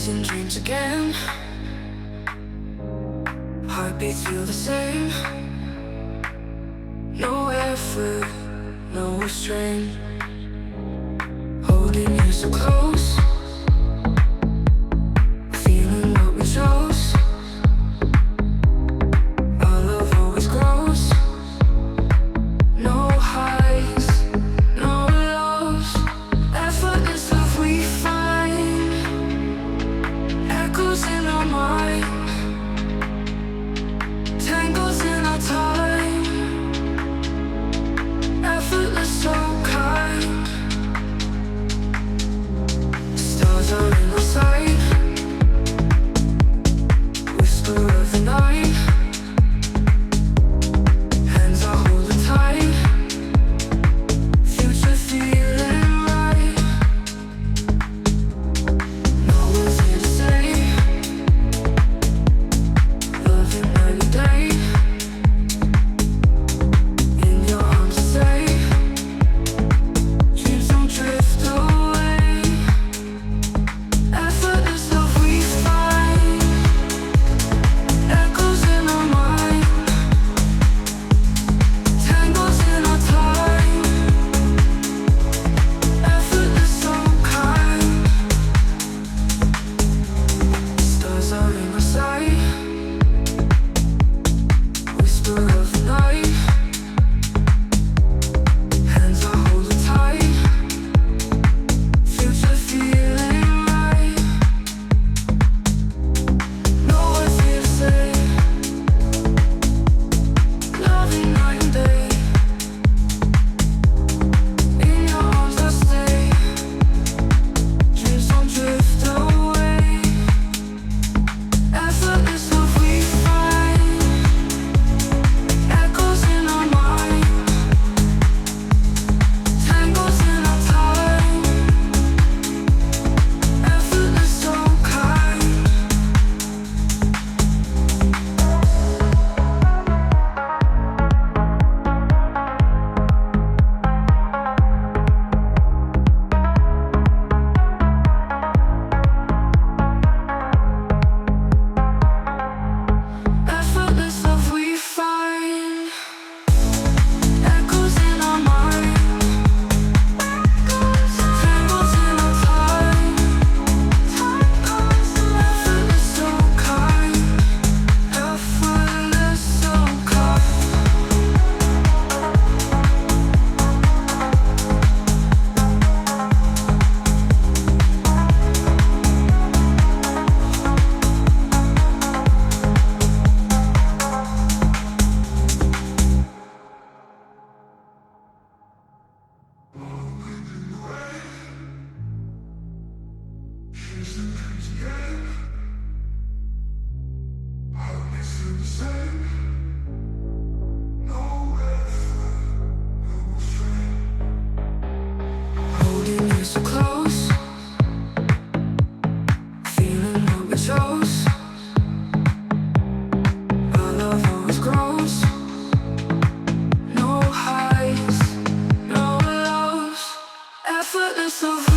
chasing dreams again. Heartbeats feel the same. No effort, no restraint. Holding you so close, feeling what we chose. Our love always grows. No highs, no lows. Effortless love we find. Echoes in our mind, tangles in our time. Effortless, so kind. Stars are in our sight. Whisper of the night. Hands are holding tight. Future feeling right. No one's here to say. Loving night and day. In your arms I say. Dreams don't drift away. Effortless love we find. Echoes in our mind. Tangles in our time. Effortless, so kind. Stars are in our sight. Whisper of the night. Hands are holding tight. Future feeling right. No words here to say. Loving night and day. In your arms I stay. Dreams don't drift away. Effortless love we find. Echoes in our mind. Tangles in our time. Effortless, so kind. Effortless love we find. Echoes in our mind. Tangles in our time. Effortless, so kind. Effortless, so kind. Holding you so close, feeling what we chose. Our love always grows. No highs, no lows. Effortless love